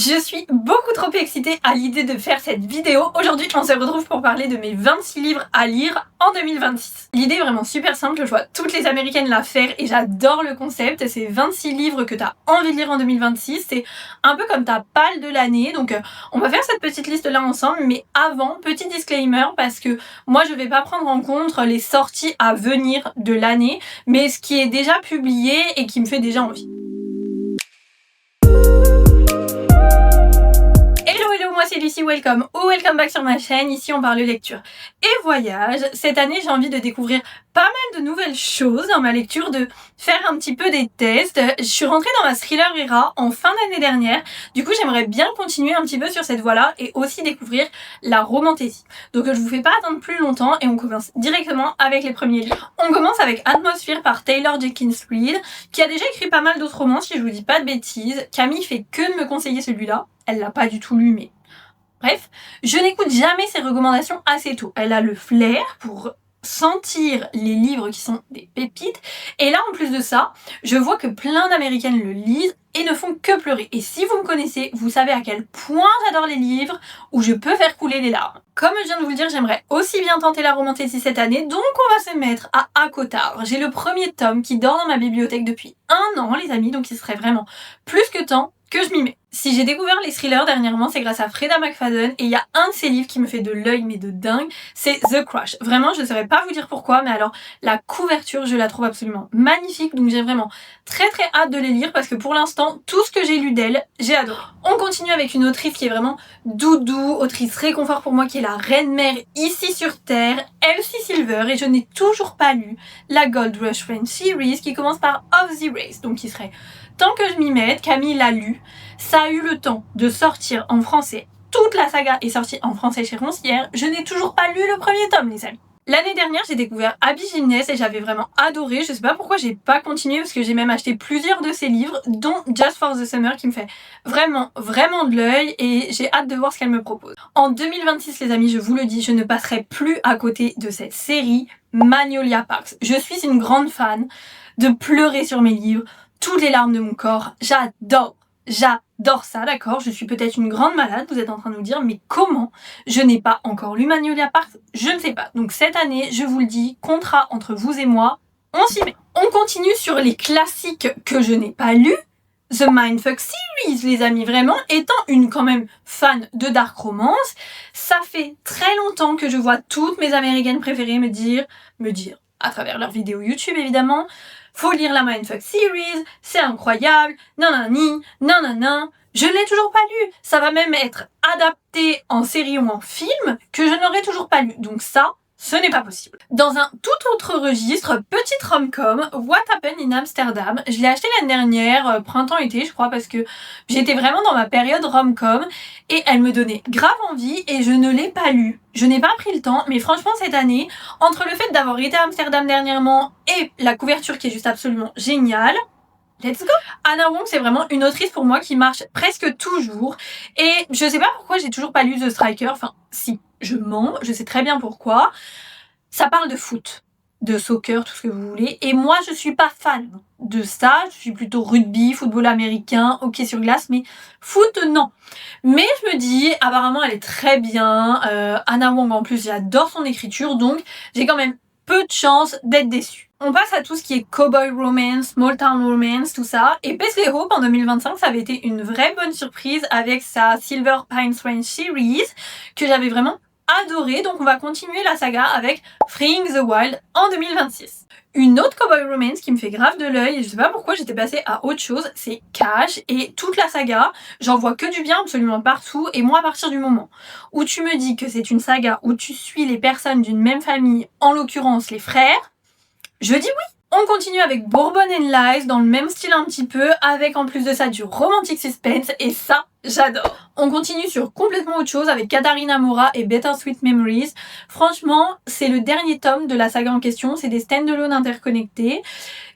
Je suis beaucoup trop excitée à l'idée de faire cette vidéo. Aujourd'hui, on se retrouve pour parler de mes 26 livres à lire en 2026. L'idée est vraiment super simple, je vois toutes les américaines la faire et j'adore le concept. C'est 26 livres que tu as envie de lire en 2026. C'est un peu comme ta palle de l'année. Donc on va faire cette petite liste là ensemble. Mais avant, petit disclaimer, parce que moi je vais pas prendre en compte les sorties à venir de l'année, mais ce qui est déjà publié et qui me fait déjà envie. Moi c'est Lucie, welcome ou welcome back sur ma chaîne. Ici on parle lecture et voyage. Cette année j'ai envie de découvrir pas mal de nouvelles choses dans ma lecture, de faire un petit peu des tests. Je suis rentrée dans ma thriller era en fin d'année dernière. Du coup j'aimerais bien continuer un petit peu sur cette voie-là et aussi découvrir la romantésie. Donc je vous fais pas attendre plus longtemps et on commence directement avec les premiers livres. On commence avec Atmosphere par Taylor Jenkins Reid, qui a déjà écrit pas mal d'autres romans si je vous dis pas de bêtises. Camille fait que de me conseiller celui-là. Elle l'a pas du tout lu mais... Bref, je n'écoute jamais ses recommandations assez tôt. Elle a le flair pour sentir les livres qui sont des pépites. Et là, en plus de ça, je vois que plein d'américaines le lisent et ne font que pleurer. Et si vous me connaissez, vous savez à quel point j'adore les livres où je peux faire couler les larmes. Comme je viens de vous le dire, j'aimerais aussi bien tenter la romantésie cette année, donc on va se mettre à ACOTAR. J'ai le premier tome qui dort dans ma bibliothèque depuis 1 an, les amis, donc il serait vraiment plus que temps que je m'y mets. Si j'ai découvert les thrillers dernièrement, c'est grâce à Freda McFadden et il y a un de ses livres qui me fait de l'œil mais de dingue, c'est The Crush. Vraiment, je ne saurais pas vous dire pourquoi, mais alors la couverture, je la trouve absolument magnifique, donc j'ai vraiment très hâte de les lire parce que pour l'instant, tout ce que j'ai lu d'elle, j'ai adoré. On continue avec une autrice qui est vraiment doudou, autrice réconfort pour moi, qui est la reine-mère ici sur Terre, Elsie Silver, et je n'ai toujours pas lu la Gold Rush French Series qui commence par Of the Race, donc qui serait temps que je m'y mette. Camille l'a lu, ça a eu le temps de sortir en français. Toute la saga est sortie en français chez Roncière. Je n'ai toujours pas lu le premier tome, les amis. L'année dernière, j'ai découvert Abby Gilness et j'avais vraiment adoré. Je sais pas pourquoi j'ai pas continué parce que j'ai même acheté plusieurs de ses livres, dont Just for the Summer qui me fait vraiment de l'œil et j'ai hâte de voir ce qu'elle me propose. En 2026, les amis, je vous le dis, je ne passerai plus à côté de cette série Magnolia Parks. Je suis une grande fan de pleurer sur mes livres, toutes les larmes de mon corps. J'adore ça, d'accord? Je suis peut-être une grande malade, vous êtes en train de vous dire, mais comment je n'ai pas encore lu Magnolia Parks? Je ne sais pas. Donc cette année, je vous le dis, contrat entre vous et moi, on s'y met. On continue sur les classiques que je n'ai pas lus. The Mindfuck Series, les amis, vraiment, étant une quand même fan de dark romance, ça fait très longtemps que je vois toutes mes américaines préférées me dire, à travers leurs vidéos YouTube évidemment, faut lire la Mindfuck Series, c'est incroyable, nanani, nanana. Je ne l'ai toujours pas lu. Ça va même être adapté en série ou en film que je n'aurais toujours pas lu. Donc ça, ce n'est pas possible. Dans un tout autre registre, petite rom-com, What Happened in Amsterdam. Je l'ai acheté l'année dernière, printemps-été je crois, parce que j'étais vraiment dans ma période rom-com et elle me donnait grave envie et je ne l'ai pas lu. Je n'ai pas pris le temps, mais franchement cette année, entre le fait d'avoir été à Amsterdam dernièrement et la couverture qui est juste absolument géniale, let's go! Anna Wong, c'est vraiment une autrice pour moi qui marche presque toujours. Et je sais pas pourquoi j'ai toujours pas lu The Striker. Enfin, si, je mens, je sais très bien pourquoi. Ça parle de foot, de soccer, tout ce que vous voulez. Et moi, je suis pas fan de ça. Je suis plutôt rugby, football américain, hockey sur glace, mais foot, non. Mais je me dis, apparemment, elle est très bien. Anna Wong, en plus, j'adore son écriture. Donc, j'ai quand même peu de chance d'être déçue. On passe à tout ce qui est Cowboy Romance, Small Town Romance, tout ça. Et Paisley Hope en 2025, ça avait été une vraie bonne surprise avec sa Silver Pines Ranch Series que j'avais vraiment adoré. Donc on va continuer la saga avec Freeing the Wild en 2026. Une autre Cowboy Romance qui me fait grave de l'œil, et je sais pas pourquoi j'étais passée à autre chose, c'est Cash, et toute la saga, j'en vois que du bien absolument partout, et moi à partir du moment où tu me dis que c'est une saga où tu suis les personnes d'une même famille, en l'occurrence les frères, je dis oui. On continue avec Bourbon and Lies dans le même style un petit peu, avec en plus de ça du romantic suspense, et ça, j'adore. On continue sur complètement autre chose avec Katharina Mora et Bittersweet Memories. Franchement, c'est le dernier tome de la saga en question, c'est des stand-alone interconnectés.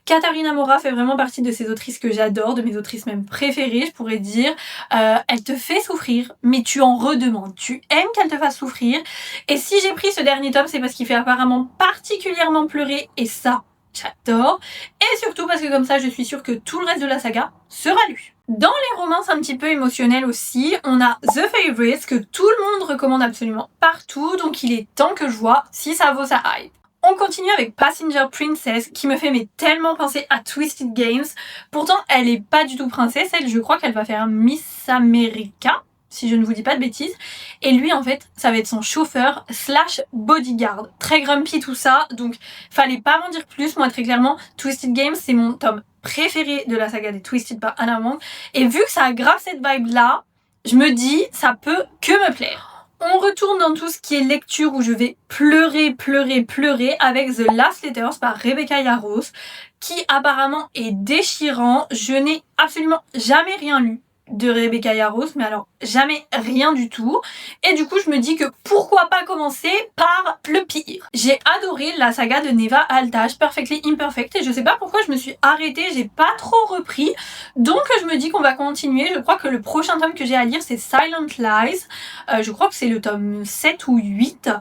Katharina Mora fait vraiment partie de ces autrices que j'adore, de mes autrices même préférées, je pourrais dire. Elle te fait souffrir, mais tu en redemandes. Tu aimes qu'elle te fasse souffrir. Et si j'ai pris ce dernier tome, c'est parce qu'il fait apparemment particulièrement pleurer, et ça, j'adore. Et surtout parce que comme ça, je suis sûre que tout le reste de la saga sera lu. Dans les romances un petit peu émotionnelles aussi, on a The Favourites que tout le monde recommande absolument partout, donc il est temps que je vois si ça vaut sa hype. On continue avec Passenger Princess qui me fait tellement penser à Twisted Games. Pourtant, elle est pas du tout princesse, elle, je crois qu'elle va faire Miss America, si je ne vous dis pas de bêtises. Et lui, en fait, ça va être son chauffeur / bodyguard. Très grumpy tout ça, donc fallait pas m'en dire plus. Moi, très clairement, Twisted Games, c'est mon tome préféré de la saga des Twisted par Hannah Mang. Et vu que ça a grave cette vibe-là, je me dis, ça peut que me plaire. On retourne dans tout ce qui est lecture où je vais pleurer avec The Last Letters par Rebecca Yarros, qui apparemment est déchirant. Je n'ai absolument jamais rien lu de Rebecca Yarros, mais alors jamais rien du tout. Et du coup, je me dis que pourquoi pas commencer par le pire. J'ai adoré la saga de Neva Altaj, Perfectly Imperfect, et je sais pas pourquoi je me suis arrêtée, j'ai pas trop repris. Donc je me dis qu'on va continuer. Je crois que le prochain tome que j'ai à lire, c'est Silent Lies. Je crois que c'est le tome 7 ou 8.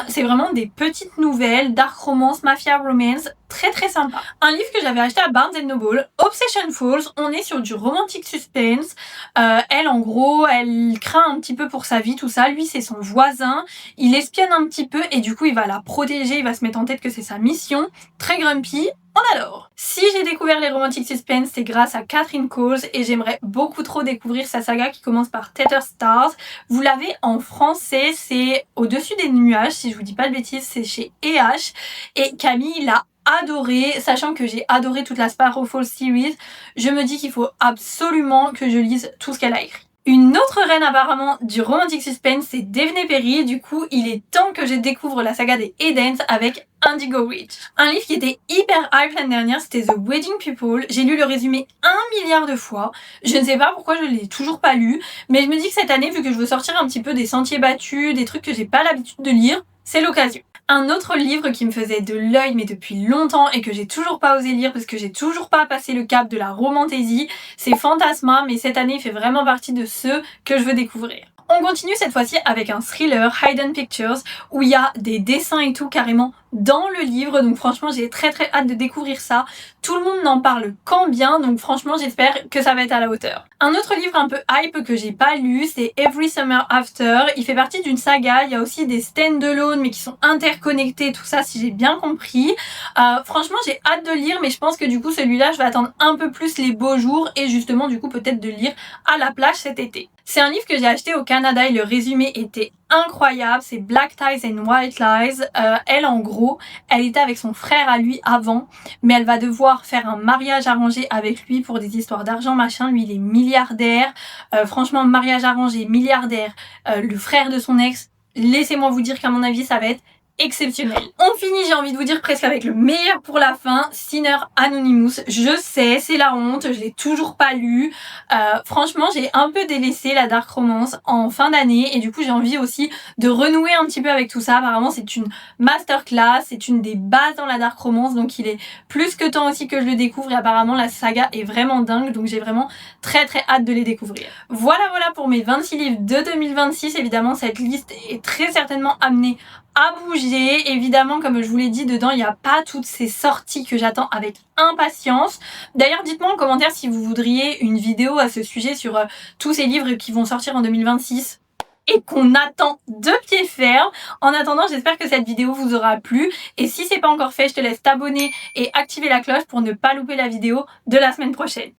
C'est vraiment des petites nouvelles, dark romance, mafia romance, très sympa. Un livre que j'avais acheté à Barnes & Noble, Obsession Falls. On est sur du romantic suspense. Elle, en gros, elle craint un petit peu pour sa vie, tout ça. Lui, c'est son voisin. Il espionne un petit peu et du coup, il va la protéger. Il va se mettre en tête que c'est sa mission. Très grumpy. On adore. Si j'ai découvert les romantic suspense, c'est grâce à Catherine Coles et j'aimerais beaucoup trop découvrir sa saga qui commence par Tether Stars. Vous l'avez en français, c'est Au-dessus des nuages, si je vous dis pas de bêtises, c'est chez EH. Et Camille l'a adoré, sachant que j'ai adoré toute la Sparrow Falls series. Je me dis qu'il faut absolument que je lise tout ce qu'elle a écrit. Une autre reine apparemment du romantic suspense, c'est Daphne Perry. Du coup, il est temps que je découvre la saga des Edens avec Indigo Ridge. Un livre qui était hyper hype l'année dernière, c'était The Wedding People. J'ai lu le résumé 1 milliard de fois. Je ne sais pas pourquoi je l'ai toujours pas lu, mais je me dis que cette année, vu que je veux sortir un petit peu des sentiers battus, des trucs que j'ai pas l'habitude de lire, c'est l'occasion. Un autre livre qui me faisait de l'œil mais depuis longtemps et que j'ai toujours pas osé lire parce que j'ai toujours pas passé le cap de la romantaisie, c'est Fantasma, mais cette année il fait vraiment partie de ceux que je veux découvrir. On continue cette fois-ci avec un thriller, Hidden Pictures, où il y a des dessins et tout carrément dans le livre, donc franchement j'ai très hâte de découvrir ça. Tout le monde n'en parle qu'en bien, donc franchement j'espère que ça va être à la hauteur. Un autre livre un peu hype que j'ai pas lu, c'est Every Summer After. Il fait partie d'une saga, il y a aussi des stand-alone mais qui sont interconnectés, tout ça si j'ai bien compris. Franchement j'ai hâte de lire, mais je pense que du coup celui-là je vais attendre un peu plus les beaux jours et justement du coup peut-être de lire à la plage cet été. C'est un livre que j'ai acheté au Canada et le résumé était incroyable, c'est Black Ties and White Lies. Elle en gros, elle était avec son frère à lui avant, mais elle va devoir faire un mariage arrangé avec lui pour des histoires d'argent machin. Lui il est milliardaire, franchement mariage arrangé, milliardaire, le frère de son ex, laissez-moi vous dire qu'à mon avis ça va être exceptionnel. On finit, j'ai envie de vous dire, presque avec le meilleur pour la fin, Sinner Anonymous. Je sais, c'est la honte, je l'ai toujours pas lu. Franchement, j'ai un peu délaissé la dark romance en fin d'année et du coup, j'ai envie aussi de renouer un petit peu avec tout ça. Apparemment, c'est une masterclass, c'est une des bases dans la dark romance, donc il est plus que temps aussi que je le découvre et apparemment, la saga est vraiment dingue, donc j'ai vraiment très hâte de les découvrir. Voilà pour mes 26 livres de 2026. Évidemment, cette liste est très certainement amenée à bouger. Évidemment, comme je vous l'ai dit, dedans, il n'y a pas toutes ces sorties que j'attends avec impatience. D'ailleurs, dites-moi en commentaire si vous voudriez une vidéo à ce sujet sur tous ces livres qui vont sortir en 2026 et qu'on attend de pied ferme. En attendant, j'espère que cette vidéo vous aura plu. Et si c'est pas encore fait, je te laisse t'abonner et activer la cloche pour ne pas louper la vidéo de la semaine prochaine.